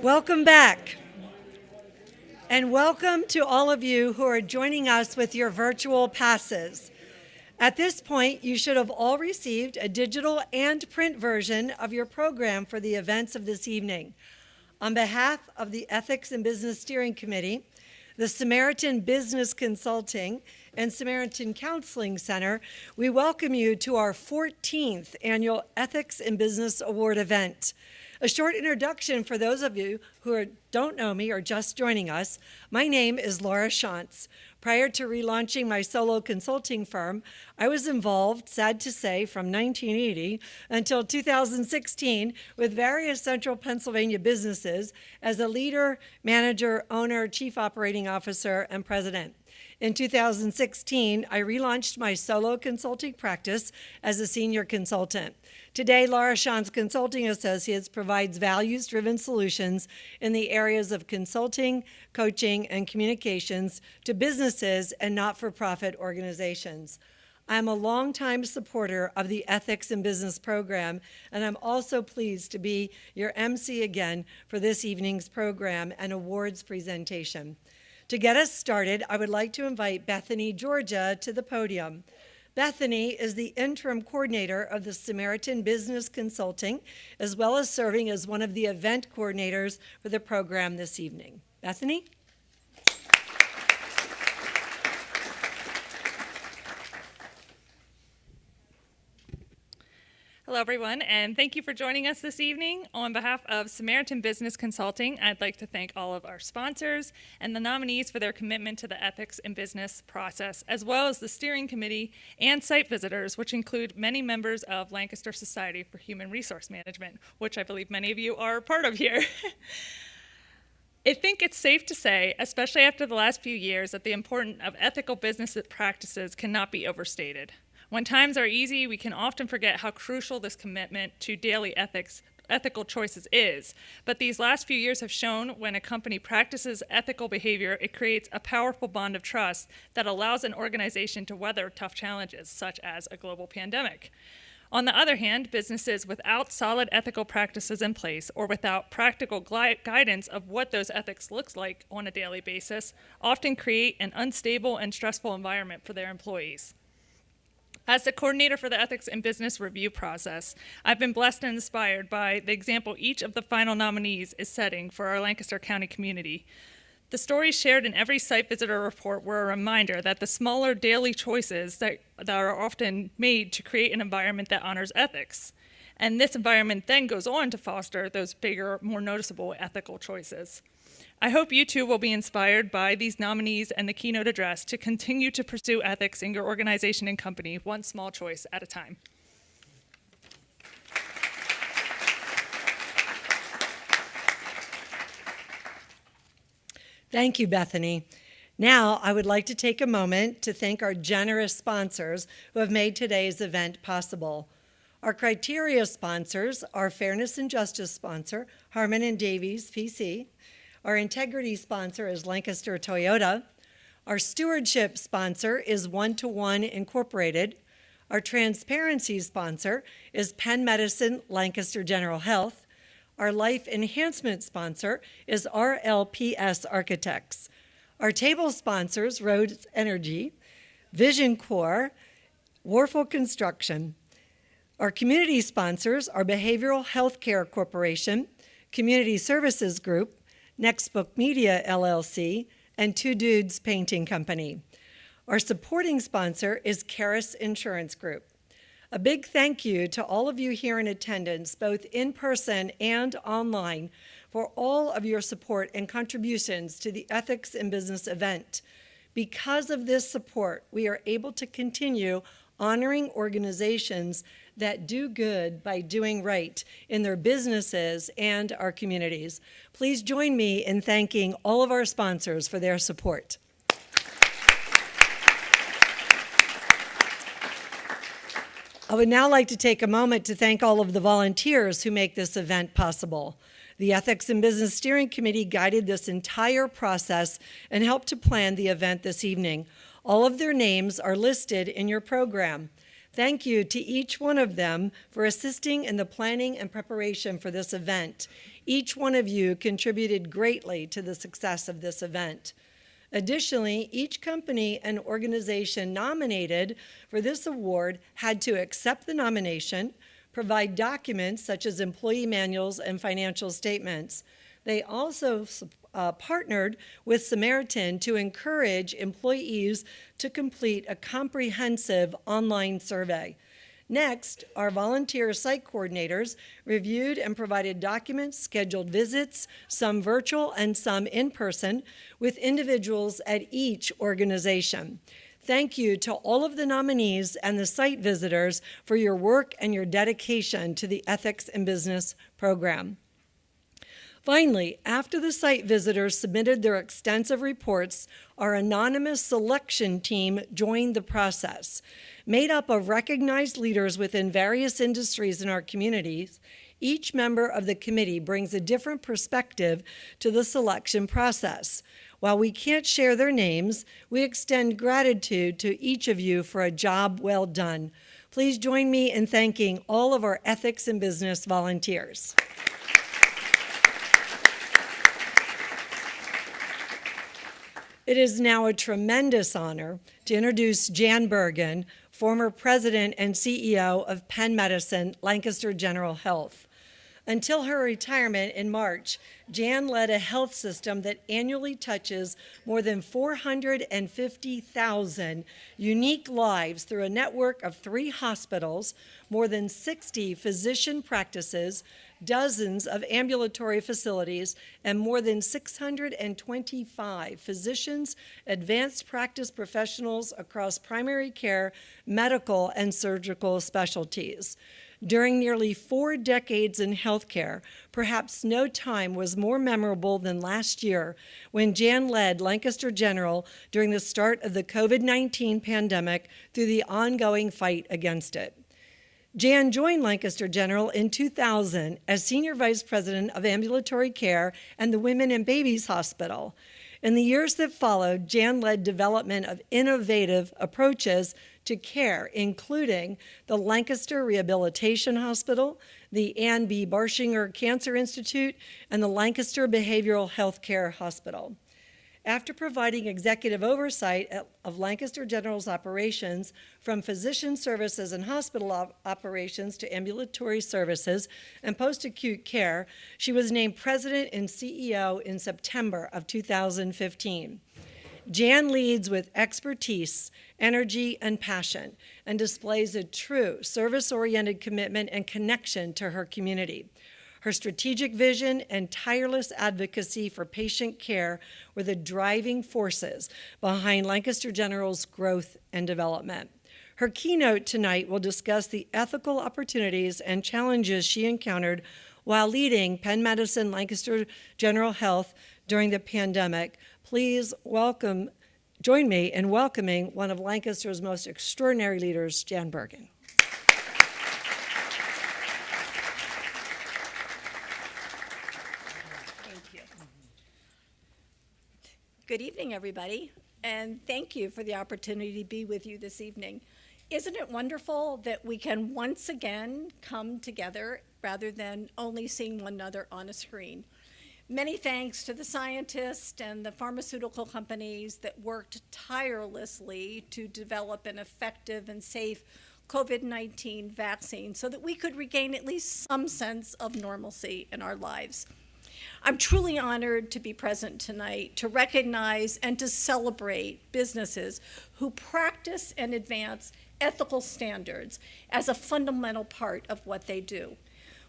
Welcome back. And welcome to all of you who are joining us with your virtual passes. At this point, you should have all received a digital and print version of your program for the events of this evening. On behalf of the Ethics and Business Steering Committee, the Samaritan Business Consulting and Samaritan Counseling Center, we welcome you to our 14th annual Ethics and Business Award event. A short introduction for those of you who don't know me or just joining us. My name is Laura Shantz. Prior to relaunching my solo consulting firm, I was involved, sad to say, from 1980 until 2016 with various central Pennsylvania businesses as a leader, manager, owner, chief operating officer, and president. In 2016, I relaunched my solo consulting practice as a senior consultant. Today, Laura Shantz Consulting Associates provides values-driven solutions in the areas of consulting, coaching, and communications to businesses and not-for-profit organizations. I'm a longtime supporter of the Ethics in Business program, and I'm also pleased to be your MC again for this evening's program and awards presentation. To get us started, I would like to invite Bethany Georgia to the podium. Bethany is the interim coordinator of the Samaritan Business Consulting, as well as serving as one of the event coordinators for the program this evening. Bethany? Hello, everyone, and thank you for joining us this evening. On behalf of Samaritan Business Consulting, I'd like to thank all of our sponsors and the nominees for their commitment to the ethics and business process, as well as the steering committee and site visitors, which include many members of Lancaster Society for Human Resource Management, which I believe many of you are a part of here. I think it's safe to say, especially after the last few years, that the importance of ethical business practices cannot be overstated. When times are easy, we can often forget how crucial this commitment to daily ethical choices is. But these last few years have shown when a company practices ethical behavior, it creates a powerful bond of trust that allows an organization to weather tough challenges, such as a global pandemic. On the other hand, businesses without solid ethical practices in place or without practical guidance of what those ethics looks like on a daily basis often create an unstable and stressful environment for their employees. As the coordinator for the Ethics and Business Review process, I've been blessed and inspired by the example each of the final nominees is setting for our Lancaster County community. The stories shared in every site visitor report were a reminder that the smaller daily choices that are often made to create an environment that honors ethics. And this environment then goes on to foster those bigger, more noticeable ethical choices. I hope you too will be inspired by these nominees and the keynote address to continue to pursue ethics in your organization and company, one small choice at a time. Thank you, Bethany. Now, I would like to take a moment to thank our generous sponsors who have made today's event possible. Our criteria sponsors, our Fairness and Justice sponsor, Harmon and Davies, PC. Our integrity sponsor is Lancaster Toyota. Our stewardship sponsor is One-to-One Incorporated. Our transparency sponsor is Penn Medicine Lancaster General Health. Our life enhancement sponsor is RLPS Architects. Our table sponsors, Rhodes Energy, Vision Corps, Warfel Construction. Our community sponsors are Behavioral Healthcare Corporation, Community Services Group, Next Book Media, LLC, and Two Dudes Painting Company. Our supporting sponsor is Karis Insurance Group. A big thank you to all of you here in attendance, both in person and online, for all of your support and contributions to the Ethics in Business event. Because of this support, we are able to continue honoring organizations that do good by doing right in their businesses and our communities. Please join me in thanking all of our sponsors for their support. I would now like to take a moment to thank all of the volunteers who make this event possible. The Ethics and Business Steering Committee guided this entire process and helped to plan the event this evening. All of their names are listed in your program. Thank you to each one of them for assisting in the planning and preparation for this event. Each one of you contributed greatly to the success of this event. Additionally, each company and organization nominated for this award had to accept the nomination, provide documents such as employee manuals and financial statements. They also partnered with Samaritan to encourage employees to complete a comprehensive online survey. Next, our volunteer site coordinators reviewed and provided documents, scheduled visits, some virtual and some in person, with individuals at each organization. Thank you to all of the nominees and the site visitors for your work and your dedication to the Ethics in Business program. Finally, after the site visitors submitted their extensive reports, our anonymous selection team joined the process. Made up of recognized leaders within various industries in our communities, each member of the committee brings a different perspective to the selection process. While we can't share their names, we extend gratitude to each of you for a job well done. Please join me in thanking all of our Ethics in Business volunteers. It is now a tremendous honor to introduce Jan Berger, former president and CEO of Penn Medicine, Lancaster General Health. Until her retirement in March, Jan led a health system that annually touches more than 450,000 unique lives through a network of 3 hospitals, more than 60 physician practices, dozens of ambulatory facilities, and more than 625 physicians, advanced practice professionals across primary care, medical, and surgical specialties. During nearly 4 decades in healthcare, perhaps no time was more memorable than last year when Jan led Lancaster General during the start of the COVID-19 pandemic through the ongoing fight against it. Jan joined Lancaster General in 2000 as Senior Vice President of Ambulatory Care and the Women and Babies Hospital. In the years that followed, Jan led development of innovative approaches to care, including the Lancaster Rehabilitation Hospital, the Ann B. Barshinger Cancer Institute, and the Lancaster Behavioral Health Care Hospital. After providing executive oversight of Lancaster General's operations, from physician services and hospital operations to ambulatory services and post-acute care, she was named president and CEO in September of 2015. Jan leads with expertise, energy, and passion, and displays a true service-oriented commitment and connection to her community. Her strategic vision and tireless advocacy for patient care were the driving forces behind Lancaster General's growth and development. Her keynote tonight will discuss the ethical opportunities and challenges she encountered while leading Penn Medicine Lancaster General Health during the pandemic. Please join me in welcoming one of Lancaster's most extraordinary leaders, Jan Berger. Good evening, everybody, and thank you for the opportunity to be with you this evening. Isn't it wonderful that we can once again come together rather than only seeing one another on a screen? Many thanks to the scientists and the pharmaceutical companies that worked tirelessly to develop an effective and safe COVID-19 vaccine so that we could regain at least some sense of normalcy in our lives. I'm truly honored to be present tonight to recognize and to celebrate businesses who practice and advance ethical standards as a fundamental part of what they do.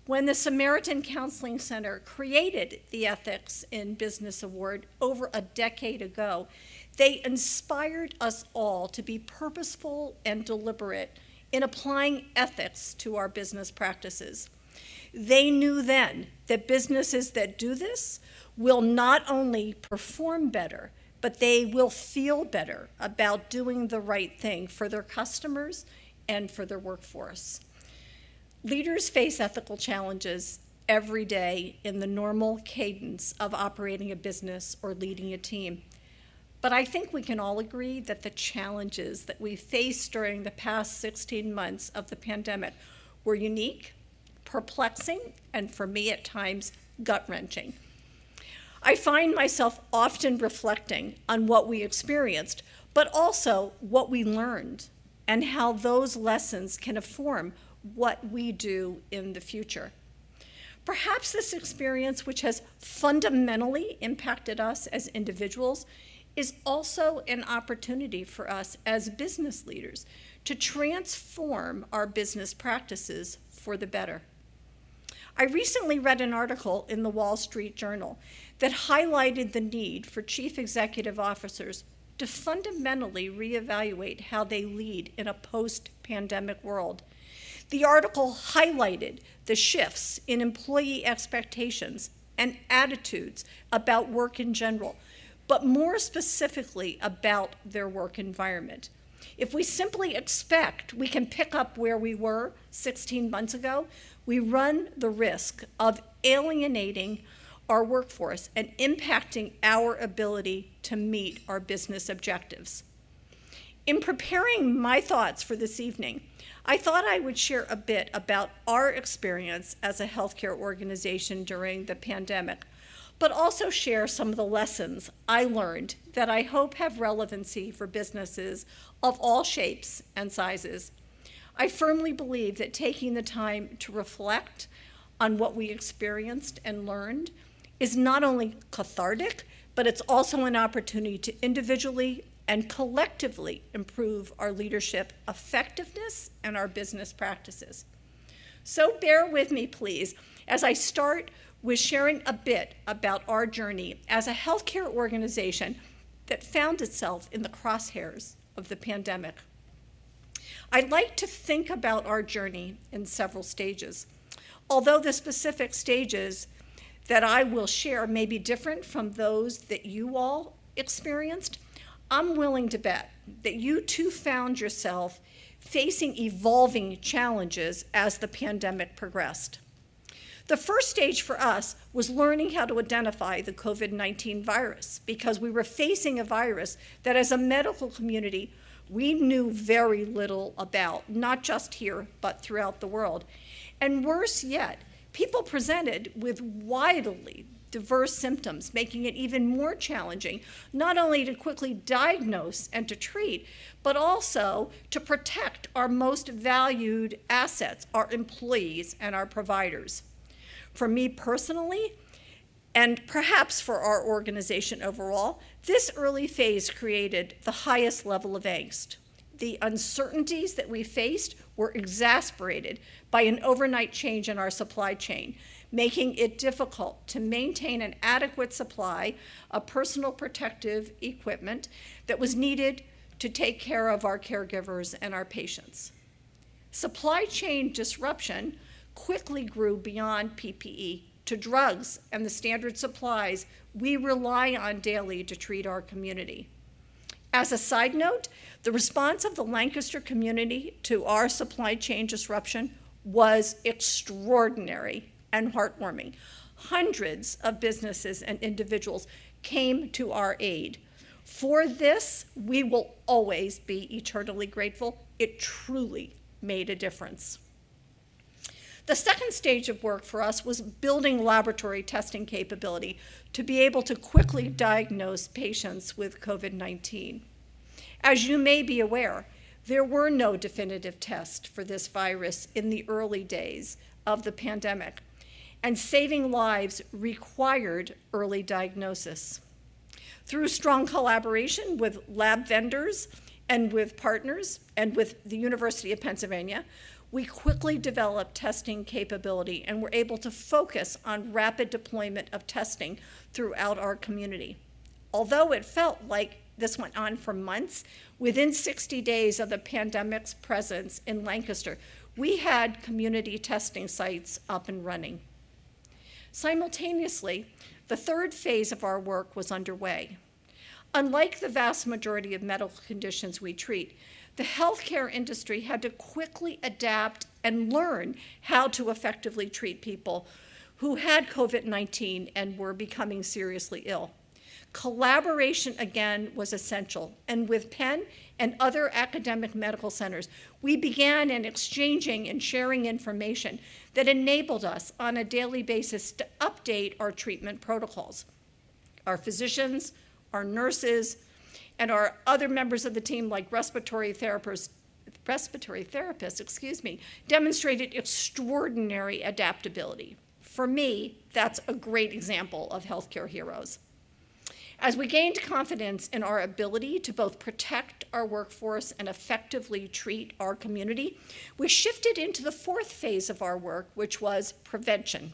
When the Samaritan Counseling Center created the Ethics in Business Award over a decade ago, they inspired us all to be purposeful and deliberate in applying ethics to our business practices. They knew then that businesses that do this will not only perform better, but they will feel better about doing the right thing for their customers and for their workforce. Leaders face ethical challenges every day in the normal cadence of operating a business or leading a team. But I think we can all agree that the challenges that we faced during the past 16 months of the pandemic were unique, perplexing, and for me at times, gut-wrenching. I find myself often reflecting on what we experienced, but also what we learned and how those lessons can inform what we do in the future. Perhaps this experience, which has fundamentally impacted us as individuals, is also an opportunity for us as business leaders to transform our business practices for the better. I recently read an article in the Wall Street Journal that highlighted the need for chief executive officers to fundamentally reevaluate how they lead in a post-pandemic world. The article highlighted the shifts in employee expectations and attitudes about work in general, but more specifically about their work environment. If we simply expect we can pick up where we were 16 months ago, we run the risk of alienating our workforce and impacting our ability to meet our business objectives. In preparing my thoughts for this evening, I thought I would share a bit about our experience as a healthcare organization during the pandemic, but also share some of the lessons I learned that I hope have relevancy for businesses of all shapes and sizes. I firmly believe that taking the time to reflect on what we experienced and learned is not only cathartic, but it's also an opportunity to individually and collectively improve our leadership effectiveness and our business practices. So bear with me, please, as I start with sharing a bit about our journey as a healthcare organization that found itself in the crosshairs of the pandemic. I'd like to think about our journey in several stages. Although the specific stages that I will share may be different from those that you all experienced, I'm willing to bet that you too found yourself facing evolving challenges as the pandemic progressed. The first stage for us was learning how to identify the COVID-19 virus, because we were facing a virus that as a medical community we knew very little about, not just here, but throughout the world. And worse yet, people presented with widely diverse symptoms, making it even more challenging, not only to quickly diagnose and to treat, but also to protect our most valued assets, our employees and our providers. For me personally, and perhaps for our organization overall, this early phase created the highest level of angst. The uncertainties that we faced were exacerbated by an overnight change in our supply chain, making it difficult to maintain an adequate supply of personal protective equipment that was needed to take care of our caregivers and our patients. Supply chain disruption quickly grew beyond PPE to drugs and the standard supplies we rely on daily to treat our community. As a side note, the response of the Lancaster community to our supply chain disruption was extraordinary and heartwarming. Hundreds of businesses and individuals came to our aid. For this, we will always be eternally grateful. It truly made a difference. The second stage of work for us was building laboratory testing capability to be able to quickly diagnose patients with COVID-19. As you may be aware, there were no definitive tests for this virus in the early days of the pandemic, and saving lives required early diagnosis. Through strong collaboration with lab vendors and with partners and with the University of Pennsylvania, we quickly developed testing capability and were able to focus on rapid deployment of testing throughout our community. Although it felt like this went on for months, within 60 days of the pandemic's presence in Lancaster, we had community testing sites up and running. Simultaneously, the third phase of our work was underway. Unlike the vast majority of medical conditions we treat, the healthcare industry had to quickly adapt and learn how to effectively treat people who had COVID-19 and were becoming seriously ill. Collaboration, again, was essential, and with Penn and other academic medical centers, we began in exchanging and sharing information that enabled us on a daily basis to update our treatment protocols. Our physicians, our nurses, and our other members of the team, like respiratory therapists, demonstrated extraordinary adaptability. For me, that's a great example of healthcare heroes. As we gained confidence in our ability to both protect our workforce and effectively treat our community, we shifted into the fourth phase of our work, which was prevention.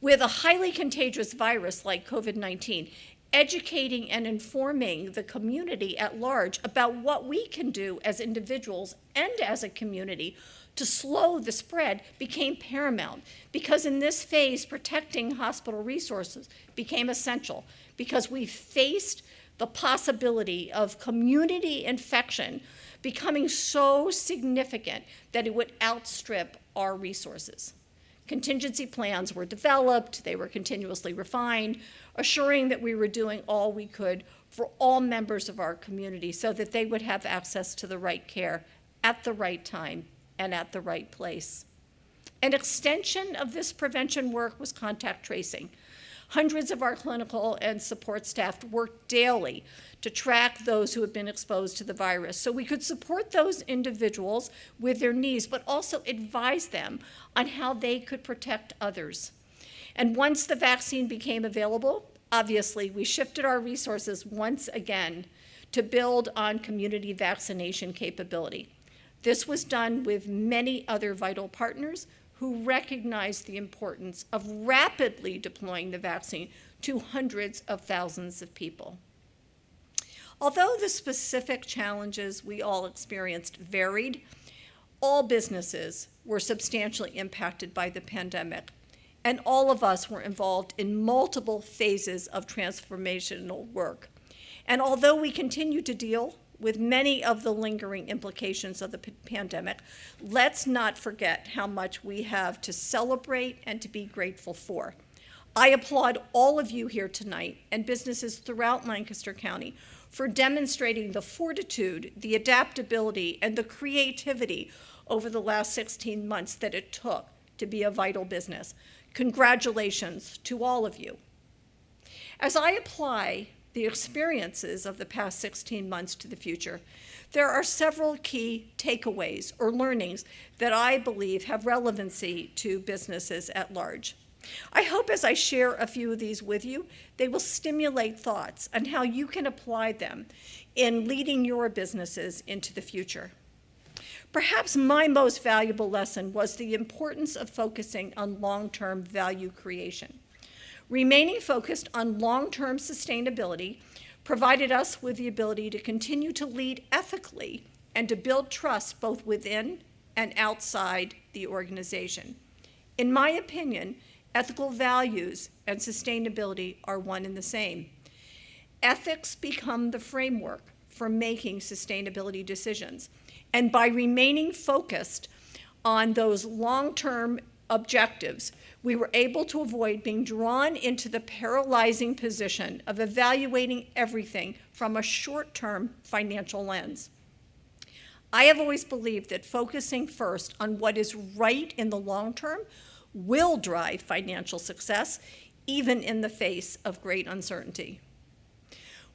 With a highly contagious virus like COVID-19, educating and informing the community at large about what we can do as individuals and as a community to slow the spread became paramount, because in this phase, protecting hospital resources became essential, because we faced the possibility of community infection becoming so significant that it would outstrip our resources. Contingency plans were developed, they were continuously refined, assuring that we were doing all we could for all members of our community so that they would have access to the right care at the right time and at the right place. An extension of this prevention work was contact tracing. Hundreds of our clinical and support staff worked daily to track those who had been exposed to the virus so we could support those individuals with their needs, but also advise them on how they could protect others. And once the vaccine became available, obviously, we shifted our resources once again to build on community vaccination capability. This was done with many other vital partners who recognized the importance of rapidly deploying the vaccine to hundreds of thousands of people. Although the specific challenges we all experienced varied, all businesses were substantially impacted by the pandemic, and all of us were involved in multiple phases of transformational work. And although we continue to deal with many of the lingering implications of the pandemic, let's not forget how much we have to celebrate and to be grateful for. I applaud all of you here tonight and businesses throughout Lancaster County for demonstrating the fortitude, the adaptability, and the creativity over the last 16 months that it took to be a vital business. Congratulations to all of you. As I apply the experiences of the past 16 months to the future, there are several key takeaways or learnings that I believe have relevancy to businesses at large. I hope as I share a few of these with you, they will stimulate thoughts on how you can apply them in leading your businesses into the future. Perhaps my most valuable lesson was the importance of focusing on long-term value creation. Remaining focused on long-term sustainability provided us with the ability to continue to lead ethically and to build trust both within and outside the organization. In my opinion, ethical values and sustainability are one and the same. Ethics become the framework for making sustainability decisions, and by remaining focused on those long-term objectives, we were able to avoid being drawn into the paralyzing position of evaluating everything from a short-term financial lens. I have always believed that focusing first on what is right in the long term will drive financial success, even in the face of great uncertainty.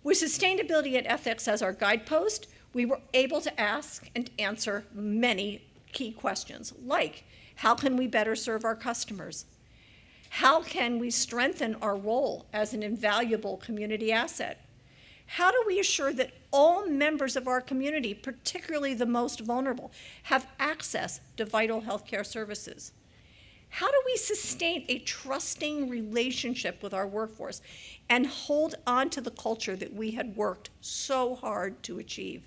With sustainability and ethics as our guidepost, we were able to ask and answer many key questions, like, how can we better serve our customers? How can we strengthen our role as an invaluable community asset? How do we assure that all members of our community, particularly the most vulnerable, have access to vital healthcare services? How do we sustain a trusting relationship with our workforce and hold on to the culture that we had worked so hard to achieve?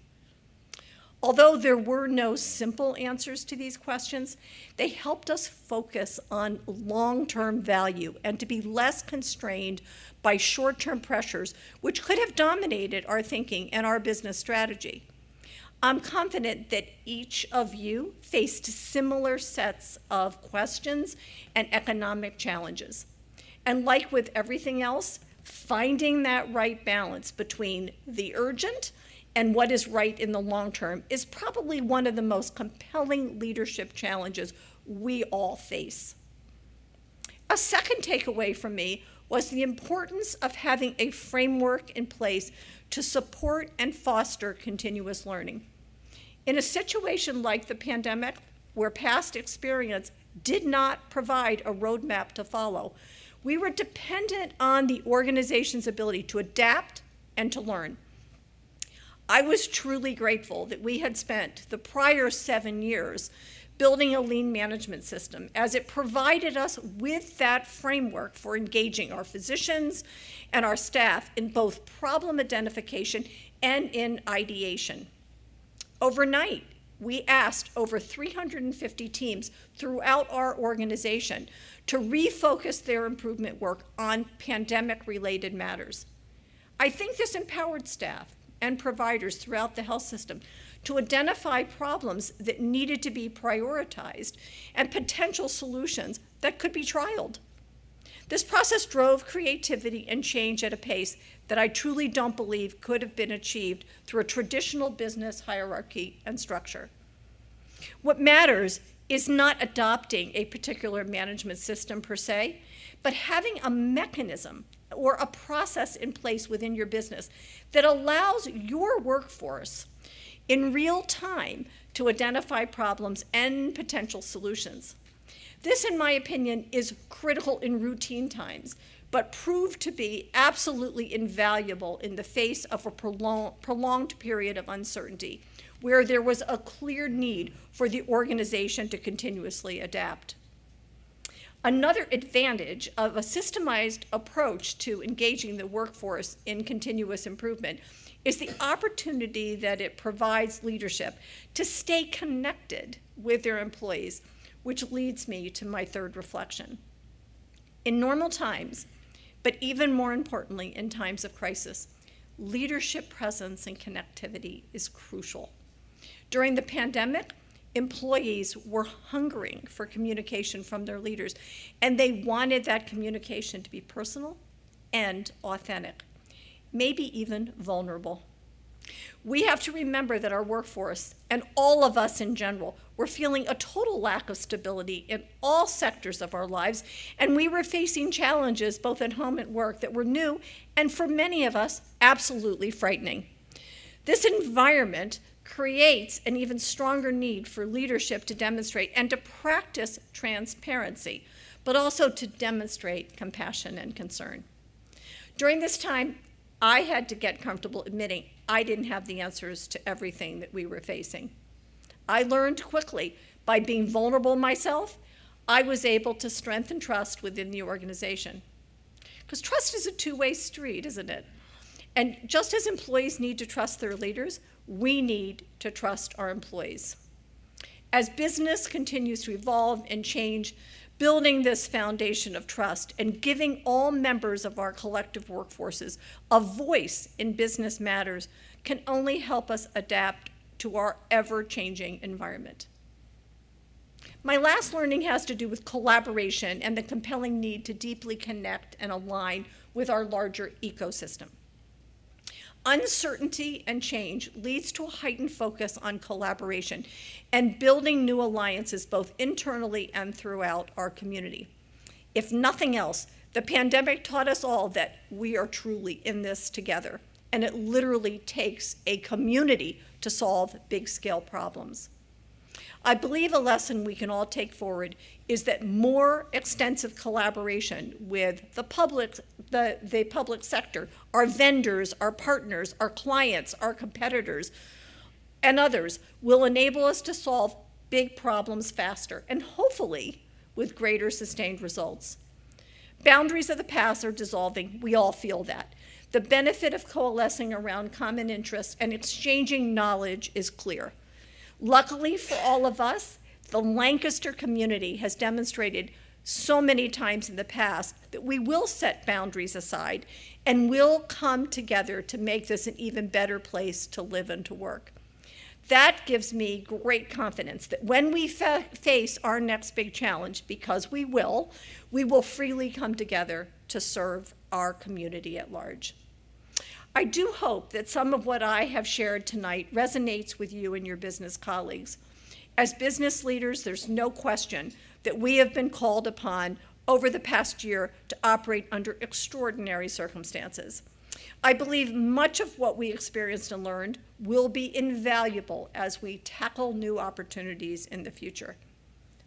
Although there were no simple answers to these questions, they helped us focus on long-term value and to be less constrained by short-term pressures, which could have dominated our thinking and our business strategy. I'm confident that each of you faced similar sets of questions and economic challenges. And like with everything else, finding that right balance between the urgent and what is right in the long term is probably one of the most compelling leadership challenges we all face. A second takeaway from me was the importance of having a framework in place to support and foster continuous learning. In a situation like the pandemic, where past experience did not provide a roadmap to follow, we were dependent on the organization's ability to adapt and to learn. I was truly grateful that we had spent the prior 7 years building a lean management system, as it provided us with that framework for engaging our physicians and our staff in both problem identification and in ideation. Overnight, we asked over 350 teams throughout our organization to refocus their improvement work on pandemic-related matters. I think this empowered staff and providers throughout the health system to identify problems that needed to be prioritized and potential solutions that could be trialed. This process drove creativity and change at a pace that I truly don't believe could have been achieved through a traditional business hierarchy and structure. What matters is not adopting a particular management system per se, but having a mechanism or a process in place within your business that allows your workforce in real time to identify problems and potential solutions. This, in my opinion, is critical in routine times, but proved to be absolutely invaluable in the face of a prolonged period of uncertainty, where there was a clear need for the organization to continuously adapt. Another advantage of a systemized approach to engaging the workforce in continuous improvement is the opportunity that it provides leadership to stay connected with their employees, which leads me to my third reflection. In normal times, but even more importantly in times of crisis, leadership presence and connectivity is crucial. During the pandemic, employees were hungering for communication from their leaders, and they wanted that communication to be personal and authentic, maybe even vulnerable. We have to remember that our workforce, and all of us in general, were feeling a total lack of stability in all sectors of our lives, and we were facing challenges both at home and work that were new, and for many of us, absolutely frightening. This environment creates an even stronger need for leadership to demonstrate and to practice transparency, but also to demonstrate compassion and concern. During this time, I had to get comfortable admitting I didn't have the answers to everything that we were facing. I learned quickly by being vulnerable myself, I was able to strengthen trust within the organization. Because trust is a two-way street, isn't it? And just as employees need to trust their leaders, we need to trust our employees. As business continues to evolve and change, building this foundation of trust and giving all members of our collective workforces a voice in business matters can only help us adapt to our ever-changing environment. My last learning has to do with collaboration and the compelling need to deeply connect and align with our larger ecosystem. Uncertainty and change leads to a heightened focus on collaboration and building new alliances both internally and throughout our community. If nothing else, the pandemic taught us all that we are truly in this together, and it literally takes a community to solve big-scale problems. I believe a lesson we can all take forward is that more extensive collaboration with the public sector, our vendors, our partners, our clients, our competitors, and others will enable us to solve big problems faster and hopefully with greater sustained results. Boundaries of the past are dissolving. We all feel that. The benefit of coalescing around common interests and exchanging knowledge is clear. Luckily for all of us, the Lancaster community has demonstrated so many times in the past that we will set boundaries aside and will come together to make this an even better place to live and to work. That gives me great confidence that when we face our next big challenge, because we will freely come together to serve our community at large. I do hope that some of what I have shared tonight resonates with you and your business colleagues. As business leaders, there's no question that we have been called upon over the past year to operate under extraordinary circumstances. I believe much of what we experienced and learned will be invaluable as we tackle new opportunities in the future.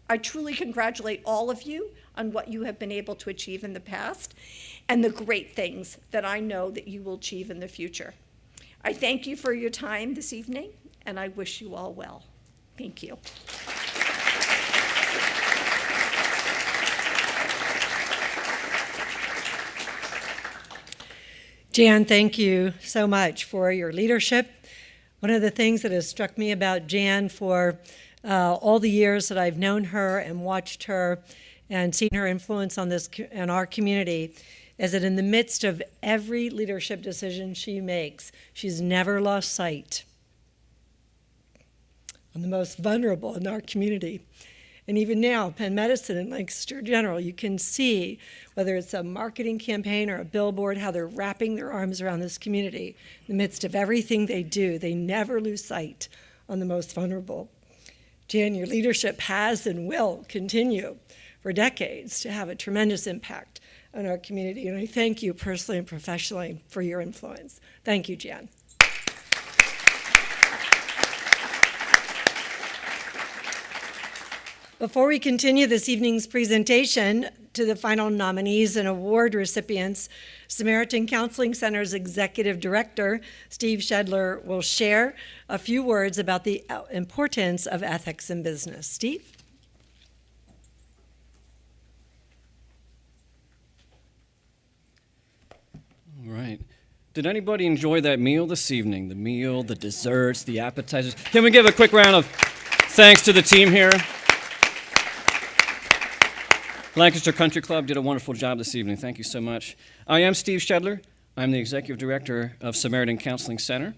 I truly congratulate all of you on what you have been able to achieve in the past and the great things that I know that you will achieve in the future. I thank you for your time this evening, and I wish you all well. Thank you. Jan, thank you so much for your leadership. One of the things that has struck me about Jan for all the years that I've known her and watched her and seen her influence on this and our community is that in the midst of every leadership decision she makes, she's never lost sight on the most vulnerable in our community. And even now, Penn Medicine and Lancaster General, you can see, whether it's a marketing campaign or a billboard, how they're wrapping their arms around this community. In the midst of everything they do, they never lose sight on the most vulnerable. Jan, your leadership has and will continue for decades to have a tremendous impact on our community. And I thank you personally and professionally for your influence. Thank you, Jan. Before we continue this evening's presentation to the final nominees and award recipients, Samaritan Counseling Center's Executive Director, Steve Shedler, will share a few words about the importance of ethics in business. Steve? All right. Did anybody enjoy that meal this evening? The meal, the desserts, the appetizers. Can we give a quick round of thanks to the team here? Lancaster Country Club did a wonderful job this evening. Thank you so much. I am Steve Shedler. I'm the Executive Director of Samaritan Counseling Center.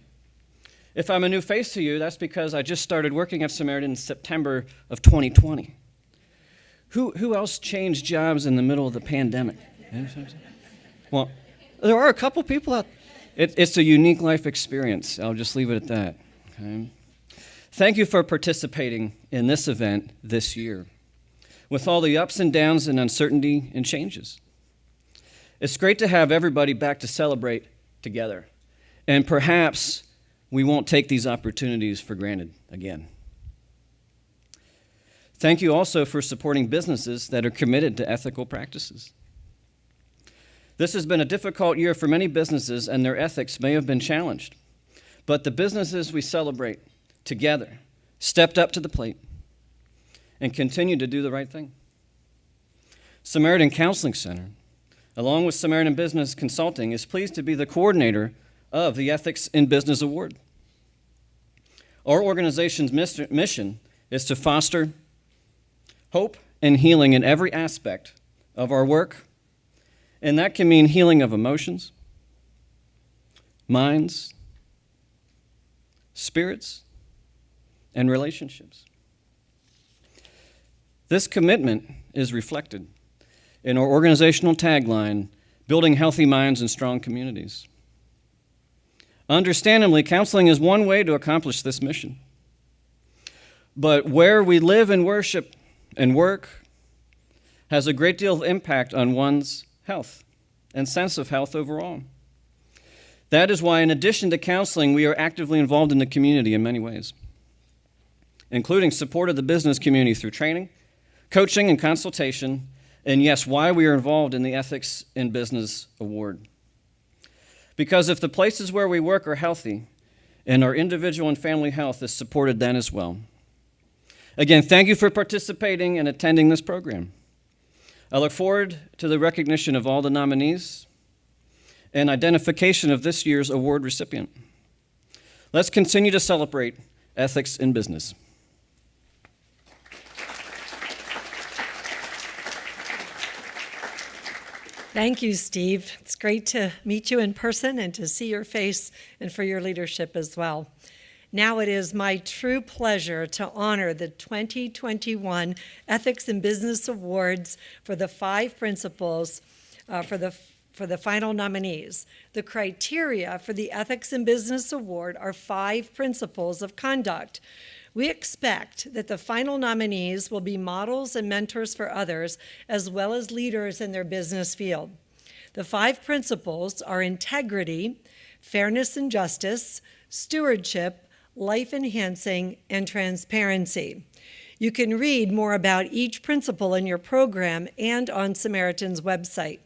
If I'm a new face to you, that's because I just started working at Samaritan in September of 2020. Who else changed jobs in the middle of the pandemic? Well, there are a couple people out there. It's a unique life experience. I'll just leave it at that. Okay? Thank you for participating in this event this year, with all the ups and downs and uncertainty and changes. It's great to have everybody back to celebrate together. And perhaps we won't take these opportunities for granted again. Thank you also for supporting businesses that are committed to ethical practices. This has been a difficult year for many businesses, and their ethics may have been challenged. But the businesses we celebrate together stepped up to the plate and continue to do the right thing. Samaritan Counseling Center, along with Samaritan Business Consulting, is pleased to be the coordinator of the Ethics in Business Award. Our organization's mission is to foster hope and healing in every aspect of our work, and that can mean healing of emotions, minds, spirits, and relationships. This commitment is reflected in our organizational tagline, building healthy minds and strong communities. Understandably, counseling is one way to accomplish this mission. But where we live and worship and work has a great deal of impact on one's health and sense of health overall. That is why, in addition to counseling, we are actively involved in the community in many ways, including support of the business community through training, coaching, and consultation, and yes, why we are involved in the Ethics in Business Award. Because if the places where we work are healthy, and our individual and family health is supported then as well. Again, thank you for participating and attending this program. I look forward to the recognition of all the nominees and identification of this year's award recipient. Let's continue to celebrate ethics in business. Thank you, Steve. It's great to meet you in person and to see your face and for your leadership as well. Now it is my true pleasure to honor the 2021 Ethics in Business Awards for the 5 principles for the final nominees. The criteria for the Ethics in Business Award are 5 principles of conduct. We expect that the final nominees will be models and mentors for others, as well as leaders in their business field. The 5 principles are integrity, fairness and justice, stewardship, life-enhancing, and transparency. You can read more about each principle in your program and on Samaritan's website.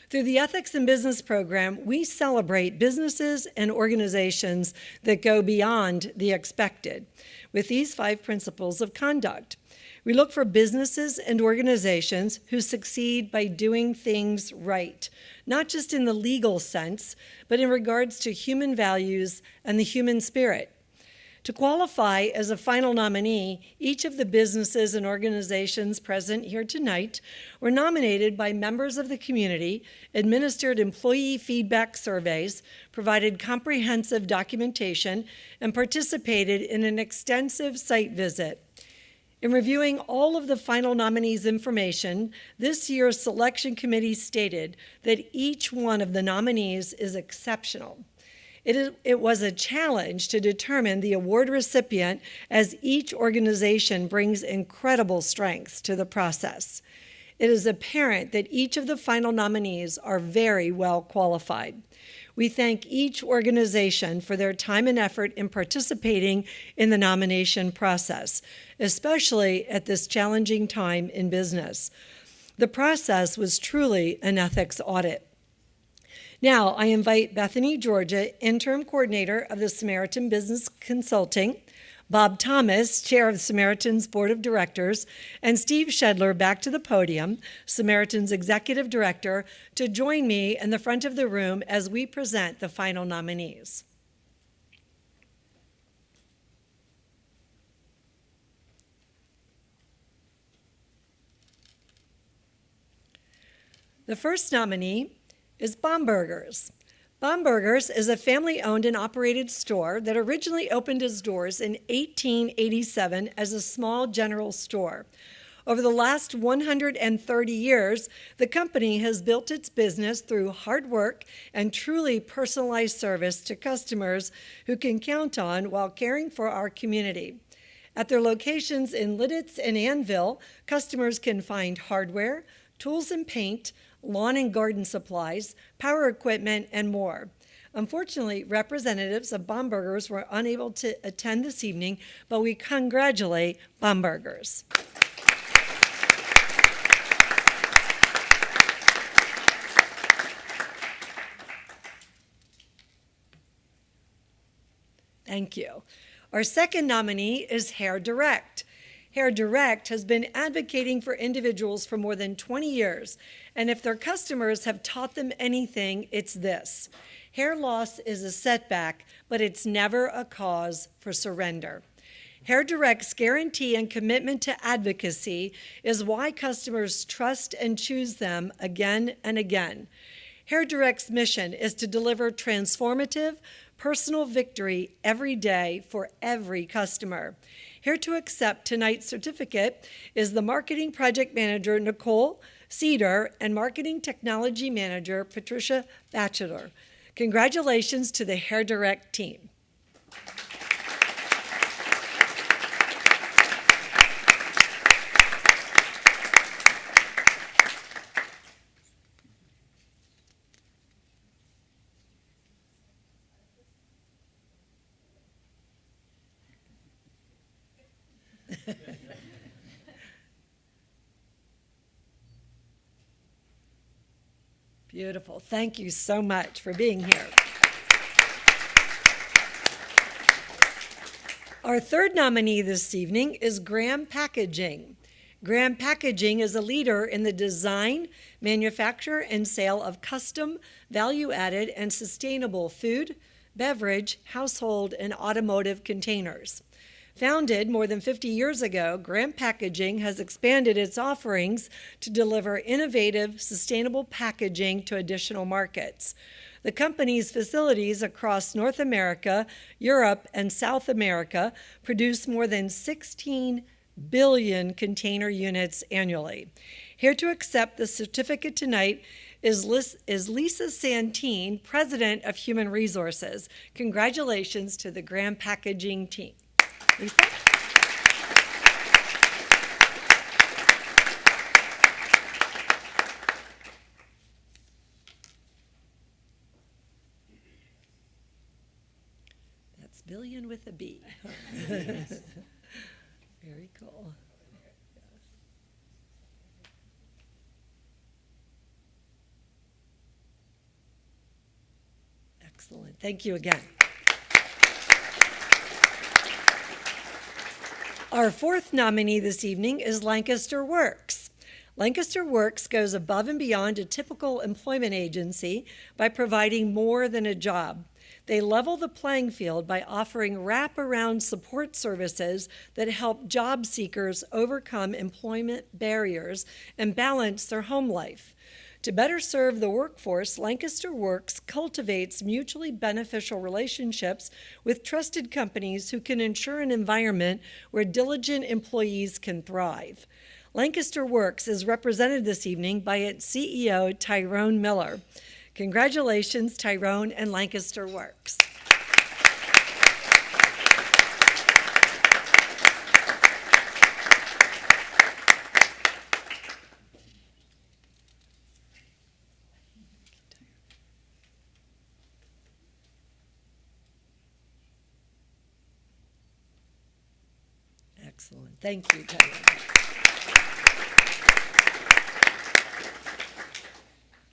Through the Ethics in Business program, we celebrate businesses and organizations that go beyond the expected with these 5 principles of conduct. We look for businesses and organizations who succeed by doing things right, not just in the legal sense, but in regards to human values and the human spirit. To qualify as a final nominee, each of the businesses and organizations present here tonight were nominated by members of the community, administered employee feedback surveys, provided comprehensive documentation, and participated in an extensive site visit. In reviewing all of the final nominees' information, this year's selection committee stated that each one of the nominees is exceptional. It was a challenge to determine the award recipient, as each organization brings incredible strengths to the process. It is apparent that each of the final nominees are very well qualified. We thank each organization for their time and effort in participating in the nomination process, especially at this challenging time in business. The process was truly an ethics audit. Now, I invite Bethany Georgia, Interim Coordinator of the Samaritan Business Consulting, Bob Thomas, Chair of Samaritan's Board of Directors, and Steve Shedler back to the podium, Samaritan's Executive Director, to join me in the front of the room as we present the final nominees. The first nominee is Bomburgers. Bomburgers is a family-owned and operated store that originally opened its doors in 1887 as a small general store. Over the last 130 years, the company has built its business through hard work and truly personalized service to customers who can count on while caring for our community. At their locations in Lidditz and Annville, customers can find hardware, tools and paint, lawn and garden supplies, power equipment, and more. Unfortunately, representatives of Bomburgers were unable to attend this evening, but we congratulate Bomburgers. Thank you. Our second nominee is Hair Direct. Hair Direct has been advocating for individuals for more than 20 years, and if their customers have taught them anything, it's this: hair loss is a setback, but it's never a cause for surrender. Hair Direct's guarantee and commitment to advocacy is why customers trust and choose them again and again. Hair Direct's mission is to deliver transformative, personal victory every day for every customer. Here to accept tonight's certificate is the Marketing Project Manager, Nicole Cedar, and Marketing Technology Manager, Patricia Batchelor. Congratulations to the Hair Direct team. Beautiful. Thank you so much for being here. Our third nominee this evening is Graham Packaging. Graham Packaging is a leader in the design, manufacture, and sale of custom, value-added, and sustainable food, beverage, household, and automotive containers. Founded more than 50 years ago, Graham Packaging has expanded its offerings to deliver innovative, sustainable packaging to additional markets. The company's facilities across North America, Europe, and South America produce more than 16 billion container units annually. Here to accept the certificate tonight is Lisa Santine, President of Human Resources. Congratulations to the Graham Packaging team. Lisa? That's billion with a B. Very cool. Excellent. Thank you again. Our fourth nominee this evening is Lancaster Works. Lancaster Works goes above and beyond a typical employment agency by providing more than a job. They level the playing field by offering wraparound support services that help job seekers overcome employment barriers and balance their home life. To better serve the workforce, Lancaster Works cultivates mutually beneficial relationships with trusted companies who can ensure an environment where diligent employees can thrive. Lancaster Works is represented this evening by its CEO, Tyrone Miller. Congratulations, Tyrone and Lancaster Works. Excellent. Thank you, Tyrone.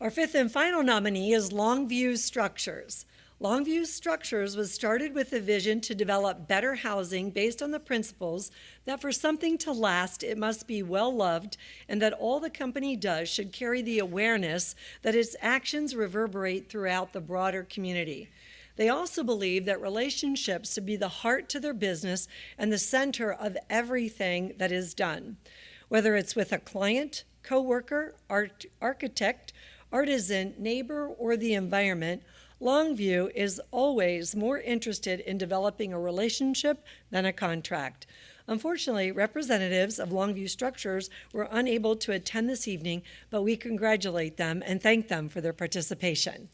Our fifth and final nominee is Longview Structures. Longview Structures was started with a vision to develop better housing based on the principles that for something to last, it must be well-loved, and that all the company does should carry the awareness that its actions reverberate throughout the broader community. They also believe that relationships should be the heart to their business and the center of everything that is done. Whether it's with a client, coworker, architect, artisan, neighbor, or the environment, Longview is always more interested in developing a relationship than a contract. Unfortunately, representatives of Longview Structures were unable to attend this evening, but we congratulate them and thank them for their participation.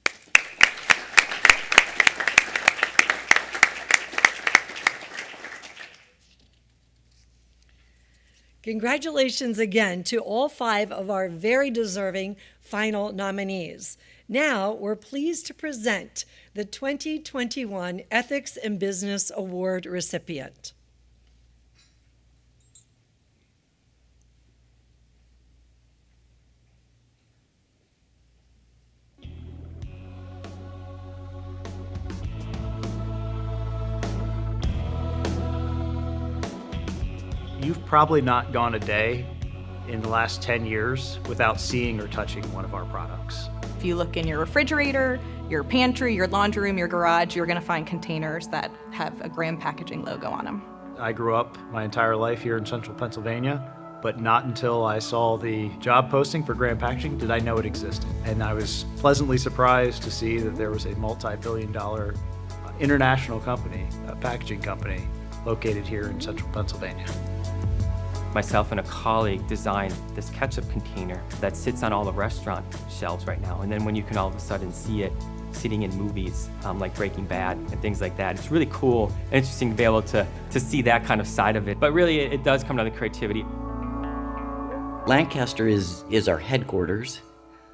Congratulations again to all 5 of our very deserving final nominees. Now, we're pleased to present the 2021 Ethics in Business Award recipient. You've probably not gone a day in the last 10 years without seeing or touching one of our products. If you look in your refrigerator, your pantry, your laundry room, your garage, you're going to find containers that have a Graham Packaging logo on them. I grew up my entire life here in central Pennsylvania, but not until I saw the job posting for Graham Packaging did I know it existed. And I was pleasantly surprised to see that there was a multi-billion-dollar international company, a packaging company, located here in central Pennsylvania. Myself and a colleague designed this ketchup container that sits on all the restaurant shelves right now. And then when you can all of a sudden see it sitting in movies like Breaking Bad and things like that, it's really cool and interesting to be able to see that kind of side of it. But really, it does come down to creativity. Lancaster is our headquarters,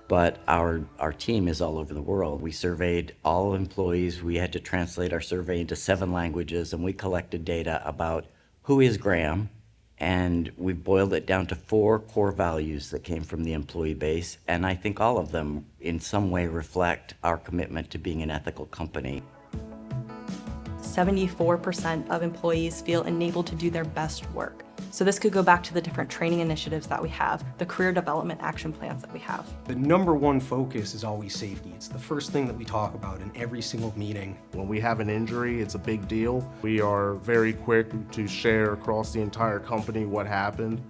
but our team is all over the world. We surveyed all employees. We had to translate our survey into 7 languages, and we collected data about who is Graham, and we've boiled it down to 4 core values that came from the employee base, and I think all of them in some way reflect our commitment to being an ethical company. 74% of employees feel enabled to do their best work. So this could go back to the different training initiatives that we have, the career development action plans that we have. The number one focus is always safety. It's the first thing that we talk about in every single meeting. When we have an injury, it's a big deal. We are very quick to share across the entire company what happened.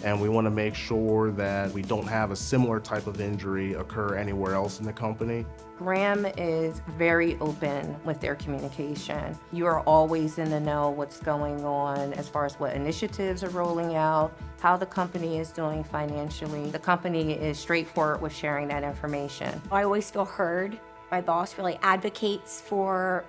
and we want to make sure that we don't have a similar type of injury occur anywhere else in the company. Graham is very open with their communication. You are always in the know what's going on as far as what initiatives are rolling out, how the company is doing financially. The company is straightforward with sharing that information. I always feel heard. My boss really advocates for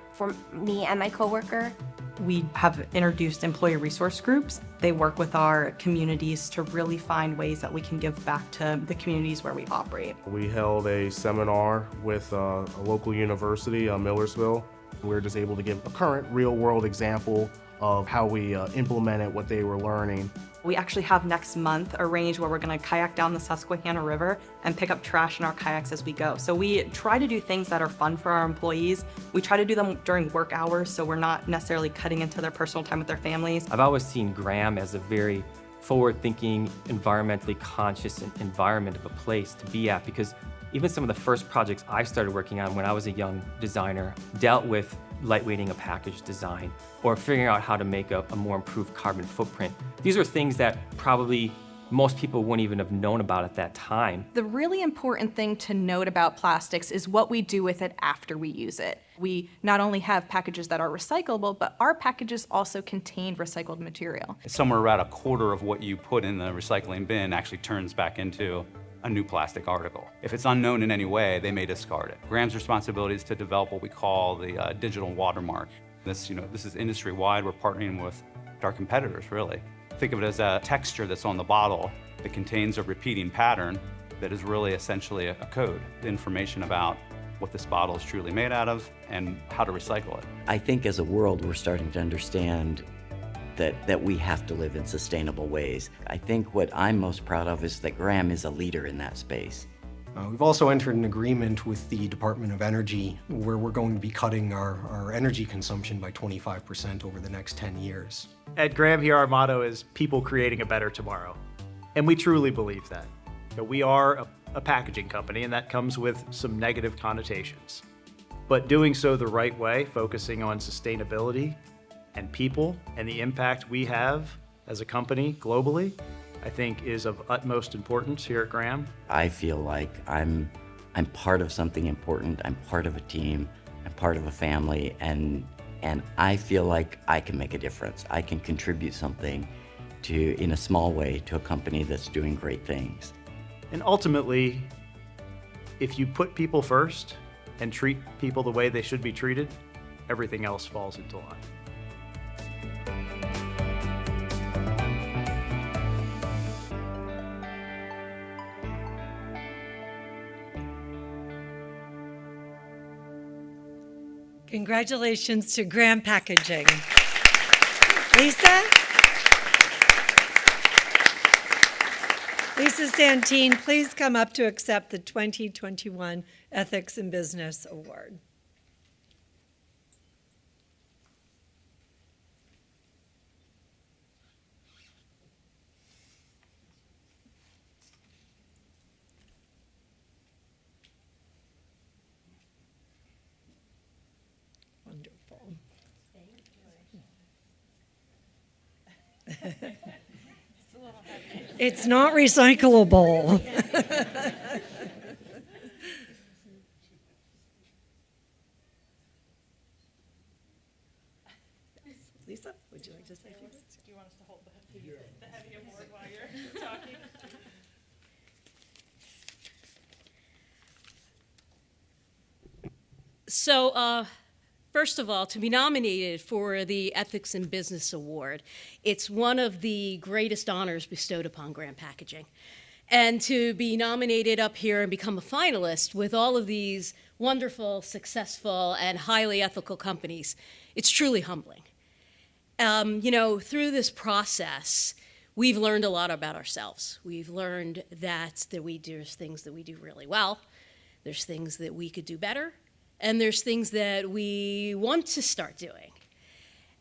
me and my coworker. We have introduced employee resource groups. They work with our communities to really find ways that we can give back to the communities where we operate. We held a seminar with a local university, Millersville. We were just able to give a current real-world example of how we implemented what they were learning. We actually have next month arranged where we're going to kayak down the Susquehanna River and pick up trash in our kayaks as we go. So we try to do things that are fun for our employees. We try to do them during work hours, so we're not necessarily cutting into their personal time with their families. I've always seen Graham as a very forward-thinking, environmentally conscious environment of a place to be at, because even some of the first projects I started working on when I was a young designer dealt with lightweighting a package design or figuring out how to make a more improved carbon footprint. These are things that probably most people wouldn't even have known about at that time. The really important thing to note about plastics is what we do with it after we use it. We not only have packages that are recyclable, but our packages also contain recycled material. Somewhere around a quarter of what you put in the recycling bin actually turns back into a new plastic article. If it's unknown in any way, they may discard it. Graham's responsibility is to develop what we call the digital watermark. This is industry-wide. We're partnering with our competitors, really. Think of it as a texture that's on the bottle that contains a repeating pattern that is really essentially a code, information about what this bottle is truly made out of and how to recycle it. I think as a world, we're starting to understand that we have to live in sustainable ways. I think what I'm most proud of is that Graham is a leader in that space. We've also entered an agreement with the Department of Energy where we're going to be cutting our energy consumption by 25% over the next 10 years. At Graham here, our motto is people creating a better tomorrow. And we truly believe that. We are a packaging company, and that comes with some negative connotations. But doing so the right way, focusing on sustainability and people and the impact we have as a company globally, I think is of utmost importance here at Graham. I feel like I'm part of something important. I'm part of a team. I'm part of a family, and I feel like I can make a difference. I can contribute something in a small way to a company that's doing great things. And ultimately, if you put people first and treat people the way they should be treated, everything else falls into line. Congratulations to Graham Packaging. Lisa Santine, please come up to accept the 2021 Ethics in Business Award. Wonderful. It's not recyclable. Lisa, would you like to say a few words? Do you want us to hold the heavy award while you're talking? So, first of all, to be nominated for the Ethics in Business Award, it's one of the greatest honors bestowed upon Graham Packaging. And to be nominated up here and become a finalist with all of these wonderful, successful, and highly ethical companies, it's truly humbling. Through this process, we've learned a lot about ourselves. We've learned that there's things that we do really well, there's things that we could do better, and there's things that we want to start doing.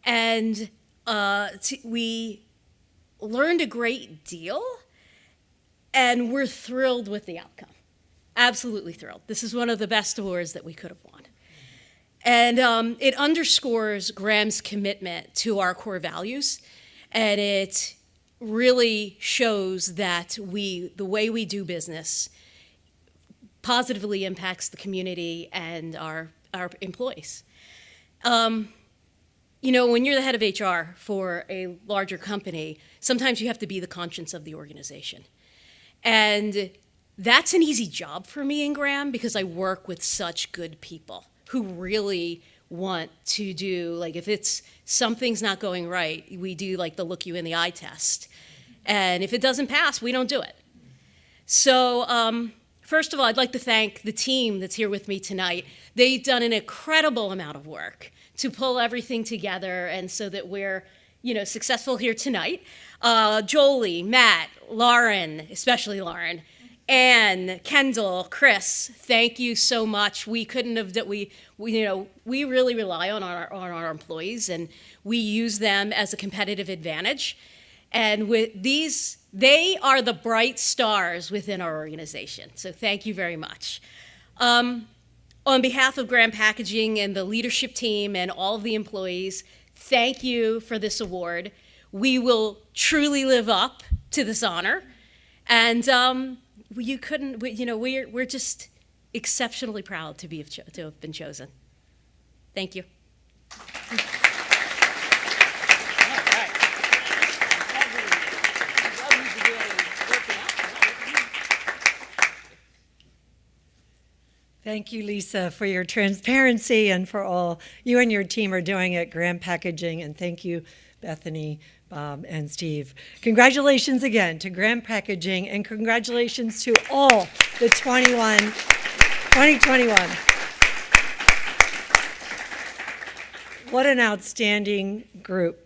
And we learned a great deal, and we're thrilled with the outcome. Absolutely thrilled. This is one of the best awards that we could have won. And it underscores Graham's commitment to our core values, and it really shows that the way we do business positively impacts the community and our employees. When you're the head of HR for a larger company, sometimes you have to be the conscience of the organization. And that's an easy job for me and Graham because I work with such good people who really want to do, like, if it's something's not going right, we do like the look you in the eye test. And if it doesn't pass, we don't do it. So first of all, I'd like to thank the team that's here with me tonight. They've done an incredible amount of work to pull everything together and so that we're, successful here tonight. Jolie, Matt, Lauren, especially Lauren, Anne, Kendall, Chris, thank you so much. We couldn't have, we really rely on our employees, and we use them as a competitive advantage. And with these, they are the bright stars within our organization. So thank you very much. On behalf of Graham Packaging and the leadership team and all of the employees, thank you for this award. We will truly live up to this honor. And we're just exceptionally proud to have been chosen. Thank you. Thank you, Lisa, for your transparency and for all you and your team are doing at Graham Packaging. And thank you, Bethany, Bob, and Steve. Congratulations again to Graham Packaging, and congratulations to all the 2021. What an outstanding group.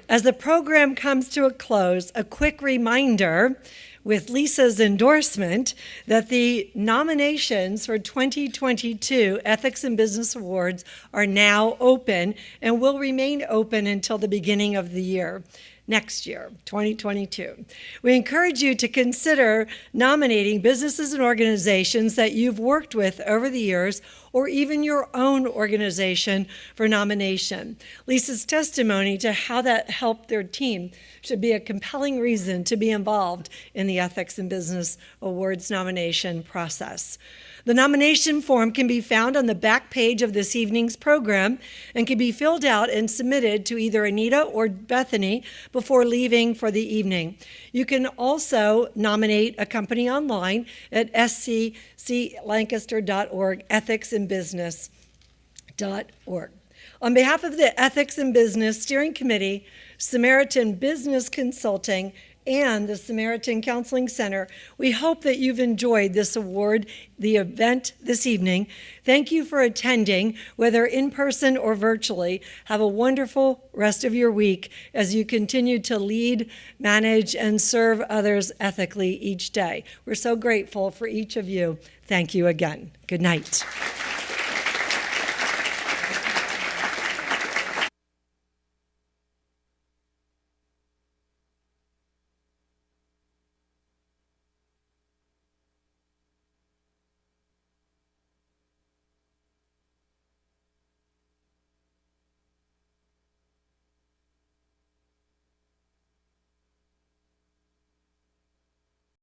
As the program comes to a close, a quick reminder with Lisa's endorsement that the nominations for 2022 Ethics in Business Awards are now open and will remain open until the beginning of the year. Next year, 2022. We encourage you to consider nominating businesses and organizations that you've worked with over the years, or even your own organization for nomination. Lisa's testimony to how that helped their team should be a compelling reason to be involved in the Ethics in Business Awards nomination process. The nomination form can be found on the back page of this evening's program and can be filled out and submitted to either Anita or Bethany before leaving for the evening. You can also nominate a company online at scclancaster.org, ethicsinbusiness.org. On behalf of the Ethics in Business Steering Committee, Samaritan Business Consulting, and the Samaritan Counseling Center, we hope that you've enjoyed this award, the event this evening. Thank you for attending, whether in person or virtually. Have a wonderful rest of your week as you continue to lead, manage, and serve others ethically each day. We're so grateful for each of you. Thank you again. Good night.